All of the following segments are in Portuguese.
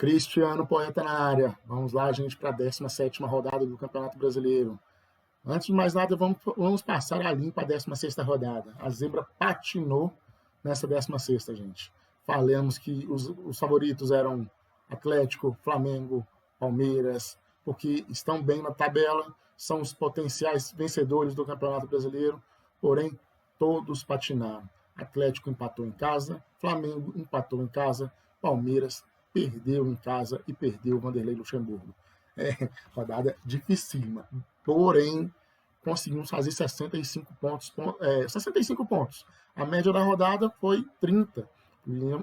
Cristiano Poeta na área. Vamos lá, gente, para a 17ª rodada do Campeonato Brasileiro. Antes de mais nada, vamos passar a limpa a 16ª rodada. A zebra patinou nessa 16ª, gente. Falamos que os favoritos eram Atlético, Flamengo, Palmeiras, porque estão bem na tabela, são os potenciais vencedores do Campeonato Brasileiro, porém, todos patinaram. Atlético empatou em casa, Flamengo empatou em casa, Palmeiras perdeu em casa e perdeu o Vanderlei Luxemburgo. Rodada dificílima. Porém, conseguimos fazer 65 pontos. 65 pontos. A média da rodada foi 30.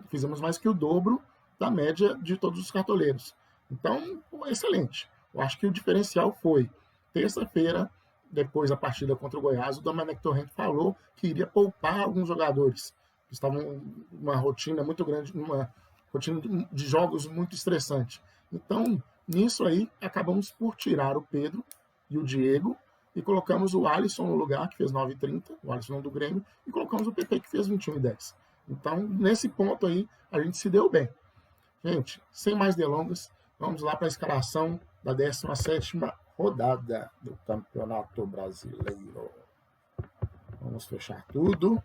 Fizemos mais que o dobro da média de todos os cartoleiros. Então, excelente. Eu acho que o diferencial foi terça-feira, depois da partida contra o Goiás, o Domenech Torrent falou que iria poupar alguns jogadores que estavam numa rotina muito grande, numa rotina de jogos muito estressante. Então, nisso aí, acabamos por tirar o Pedro e o Diego e colocamos o Alisson no lugar, que fez 9,30, o Alisson do Grêmio, e colocamos o PP, que fez 21,10. Então, nesse ponto aí, a gente se deu bem. Gente, sem mais delongas, vamos lá para a escalação da 17ª rodada do Campeonato Brasileiro. Vamos fechar tudo.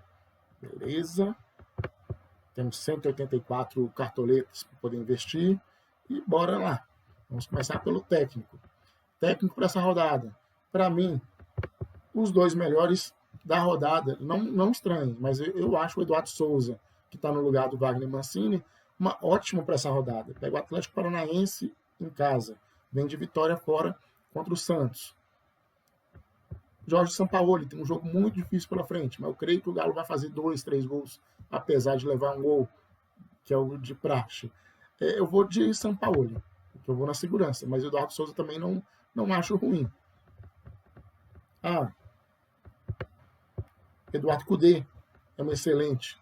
Beleza. Temos 184 cartoletas para poder investir. E bora lá. Vamos começar pelo técnico. Técnico para essa rodada. Para mim, os dois melhores da rodada, não estranho, mas eu acho o Eduardo Souza, que está no lugar do Wagner Mancini, ótimo para essa rodada. Pega o Atlético Paranaense em casa. Vem de vitória fora contra o Santos. Jorge Sampaoli tem um jogo muito difícil pela frente, mas eu creio que o Galo vai fazer 2, 3 gols, apesar de levar um gol, que é o de praxe. Eu vou de Sampaoli, porque eu vou na segurança, mas o Eduardo Souza também não acho ruim. Eduardo Cudê é um excelente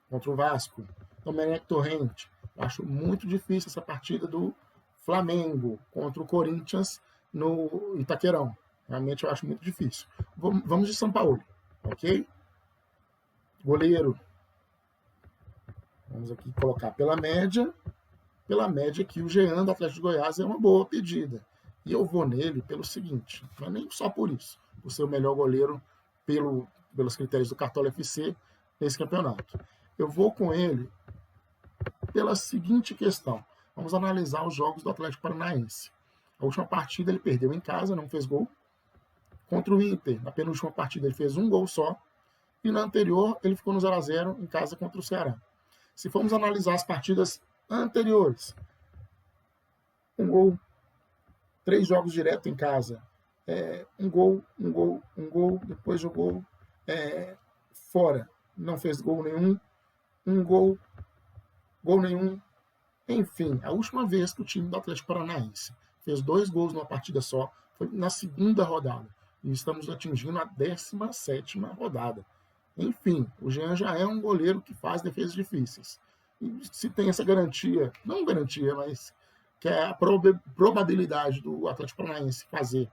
contra o Vasco. Domenech Torrent, acho muito difícil essa partida do Flamengo contra o Corinthians no Itaquerão. Realmente eu acho muito difícil. Vamos de São Paulo, ok? Goleiro. Vamos aqui colocar pela média. Pela média que o Jean do Atlético de Goiás é uma boa pedida. E eu vou nele pelo seguinte, não é nem só por isso, por ser o melhor goleiro pelos critérios do Cartola FC nesse campeonato. Eu vou com ele pela seguinte questão. Vamos analisar os jogos do Atlético Paranaense. A última partida ele perdeu em casa, não fez gol. Contra o Inter, na penúltima partida, ele fez um gol só. E na anterior, ele ficou no 0-0 em casa contra o Ceará. Se formos analisar as partidas anteriores, um gol, 3 jogos direto em casa, um gol, depois jogou fora, não fez gol nenhum, um gol nenhum. Enfim, a última vez que o time do Atlético Paranaense fez 2 gols numa partida só foi na segunda rodada. E estamos atingindo a 17ª rodada. Enfim, o Jean já é um goleiro que faz defesas difíceis. E se tem essa garantia, não garantia, mas que é a probabilidade do Atlético Paranaense fazer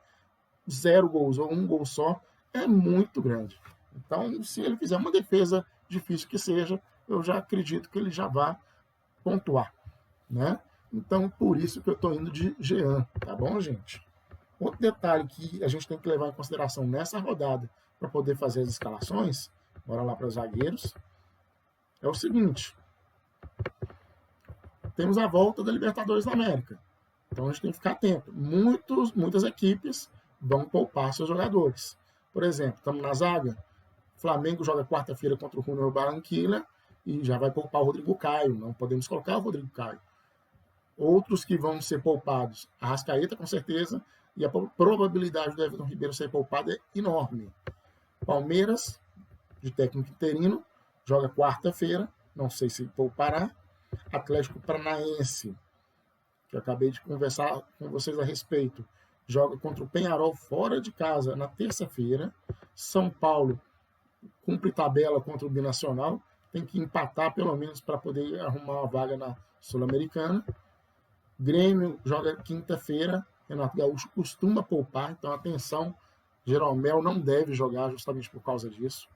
0 gols ou 1 gol só, é muito grande. Então, se ele fizer uma defesa difícil que seja, eu já acredito que ele já vai pontuar, né? Então, por isso que eu estou indo de Jean, tá bom, gente? Outro detalhe que a gente tem que levar em consideração nessa rodada para poder fazer as escalações, bora lá para os zagueiros, é o seguinte. Temos a volta da Libertadores da América. Então a gente tem que ficar atento. Muitas equipes vão poupar seus jogadores. Por exemplo, estamos na zaga, Flamengo joga quarta-feira contra o Junior Barranquilla e já vai poupar o Rodrigo Caio. Não podemos colocar o Rodrigo Caio. Outros que vão ser poupados, a Arrascaeta com certeza, e a probabilidade do Everton Ribeiro ser poupado é enorme. Palmeiras, de técnico interino, joga quarta-feira, não sei se poupará. Atlético Paranaense, que eu acabei de conversar com vocês a respeito, joga contra o Peñarol fora de casa na terça-feira. São Paulo cumpre tabela contra o Binacional, tem que empatar pelo menos para poder arrumar uma vaga na Sul-Americana. Grêmio joga quinta-feira, Renato Gaúcho costuma poupar, então atenção, Jeromel não deve jogar justamente por causa disso,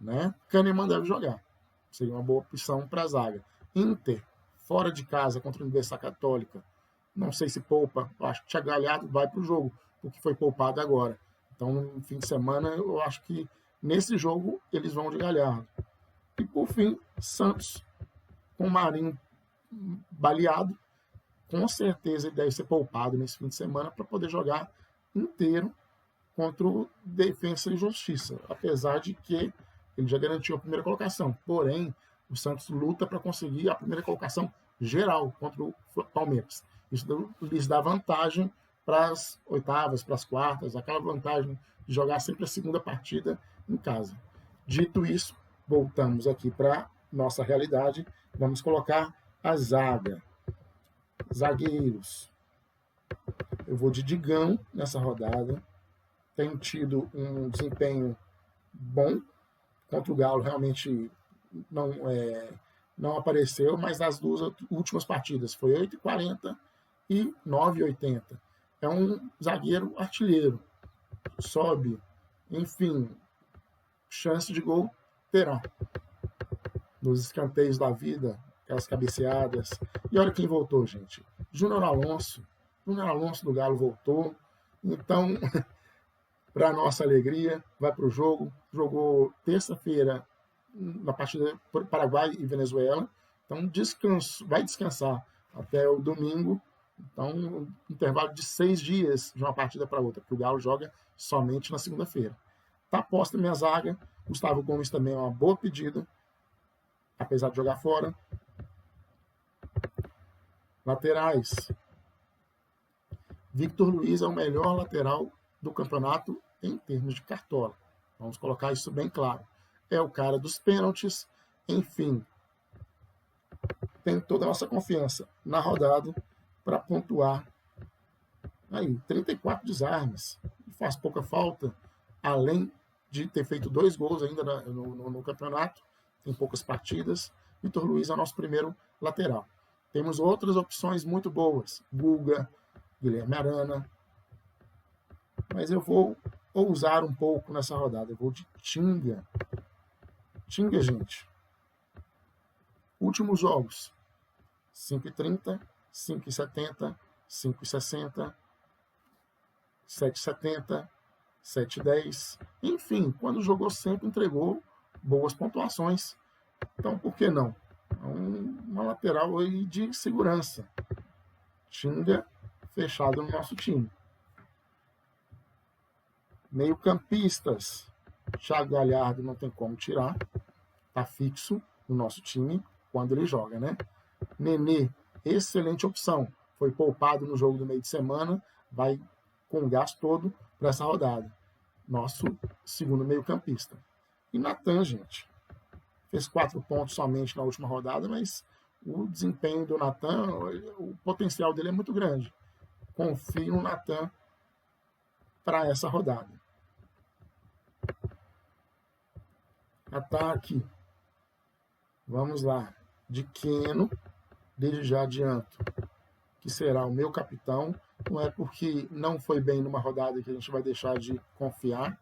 né? Kahneman deve jogar, seria uma boa opção para a zaga. Inter, fora de casa contra a Universidade Católica. Não sei se poupa, eu acho que o Thiago Galhardo vai para o jogo, porque foi poupado agora. Então, no fim de semana, eu acho que nesse jogo eles vão de Galhardo. E por fim, Santos com o Marinho baleado, com certeza ele deve ser poupado nesse fim de semana para poder jogar inteiro contra o Defensa e Justiça, apesar de que ele já garantiu a primeira colocação. Porém, o Santos luta para conseguir a primeira colocação geral contra o Palmeiras. Isso lhes dá vantagem para as oitavas, para as quartas, aquela vantagem de jogar sempre a segunda partida em casa. Dito isso, voltamos aqui para nossa realidade. Vamos colocar a zaga. Zagueiros. Eu vou de Digão nessa rodada. Tem tido um desempenho bom contra o Galo, realmente não apareceu, mas nas duas últimas partidas foi 8,40 e 9,80. É um zagueiro artilheiro, sobe, enfim, chance de gol terá. Nos escanteios da vida, aquelas cabeceadas. E olha quem voltou, gente. Júnior Alonso do Galo voltou. Então, para nossa alegria, vai para o jogo. Jogou terça-feira na partida Paraguai e Venezuela. Então, vai descansar até o domingo. Então, um intervalo de 6 dias de uma partida para outra, porque o Galo joga somente na segunda-feira. Está posta minha zaga. Gustavo Gomes também é uma boa pedida, apesar de jogar fora. Laterais. Victor Luiz é o melhor lateral do campeonato em termos de cartola. Vamos colocar isso bem claro. É o cara dos pênaltis, enfim. Tem toda a nossa confiança na rodada para pontuar. Aí, 34 desarmes. Faz pouca falta, além de ter feito 2 gols ainda no campeonato. Tem poucas partidas. Victor Luiz é o nosso primeiro lateral. Temos outras opções muito boas. Guga, Guilherme Arana. Mas eu vou ousar um pouco nessa rodada. Eu vou de Tinga. Tinga, gente. Últimos jogos. 5,30, 5,70, 5,60, 7,70, 7,10. Enfim, quando jogou sempre entregou boas pontuações. Então, por que não? É uma lateral aí de segurança. Tinga fechado no nosso time. Meio-campistas. Thiago Galhardo não tem como tirar. Está fixo no nosso time quando ele joga, né? Nenê, excelente opção. Foi poupado no jogo do meio de semana. Vai com o gás todo para essa rodada. Nosso segundo meio-campista. E Natan, gente. Fez 4 pontos somente na última rodada, mas o desempenho do Natan, o potencial dele é muito grande. Confio no Natan para essa rodada. Ataque. Vamos lá. De Keno, desde já adianto que será o meu capitão. Não é porque não foi bem numa rodada que a gente vai deixar de confiar.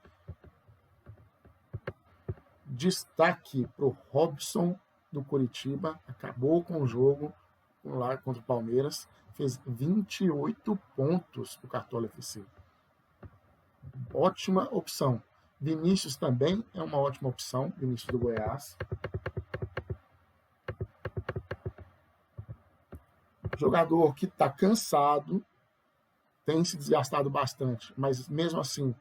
Destaque para o Robson do Curitiba. Acabou com o jogo lá contra o Palmeiras. Fez 28 pontos para o Cartola FC. Ótima opção. Vinícius também é uma ótima opção. Vinícius do Goiás. Jogador que está cansado, tem se desgastado bastante, mas mesmo assim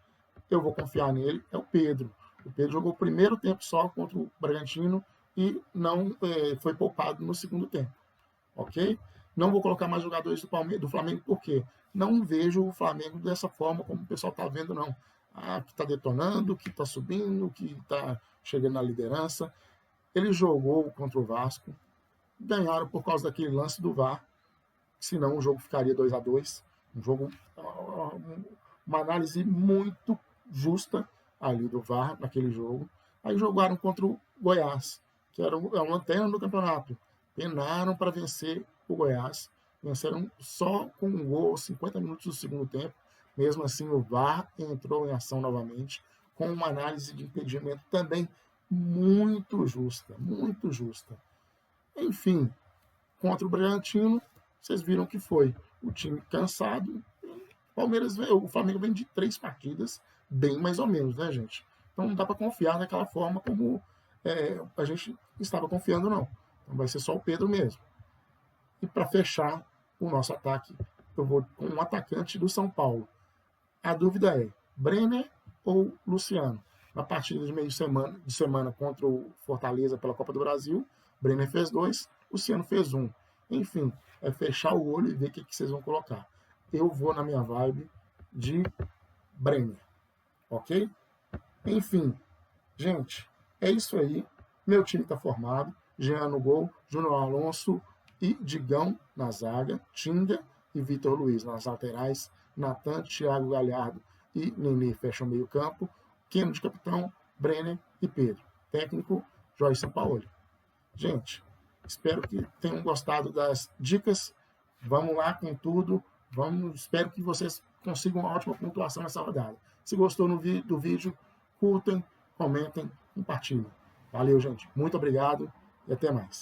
eu vou confiar nele, é o Pedro. O Pedro jogou o primeiro tempo só contra o Bragantino e não foi poupado no segundo tempo. Ok? Não vou colocar mais jogadores do Flamengo, porque não vejo o Flamengo dessa forma como o pessoal está vendo, não. Que está detonando, que está subindo, que está chegando na liderança. Ele jogou contra o Vasco, ganharam por causa daquele lance do VAR, senão o jogo ficaria 2-2. Um jogo, uma análise muito justa ali do VAR naquele jogo. Aí jogaram contra o Goiás, que era uma lanterna do campeonato. Penaram para vencer o Goiás. Venceram só com um gol aos 50 minutos do segundo tempo. Mesmo assim, o VAR entrou em ação novamente, com uma análise de impedimento também muito justa, muito justa. Enfim, Contra o Bragantino, vocês viram que foi o time cansado. O Flamengo vem de 3 partidas, bem mais ou menos, né, gente? Então não dá para confiar naquela forma como a gente estava confiando, não. Então vai ser só o Pedro mesmo. E para fechar o nosso ataque, eu vou com um atacante do São Paulo. A dúvida é Brenner ou Luciano? Na partida de meio de semana contra o Fortaleza pela Copa do Brasil, Brenner fez 2, Luciano fez 1. Enfim, é fechar o olho e ver o que vocês vão colocar. Eu vou na minha vibe de Brenner, ok? Enfim, gente, é isso aí. Meu time está formado. Jean no gol, Júnior Alonso e Digão na zaga, Tinga e Vitor Luiz nas laterais, Natan, Thiago Galhardo e Nenê fecham meio campo, Keno de capitão, Brenner e Pedro. Técnico, Jorge Sampaoli. Gente, espero que tenham gostado das dicas. Vamos lá com tudo. Espero que vocês consigam uma ótima pontuação nessa rodada. Se gostou do vídeo, curtem, comentem, compartilhem. Valeu, gente. Muito obrigado e até mais.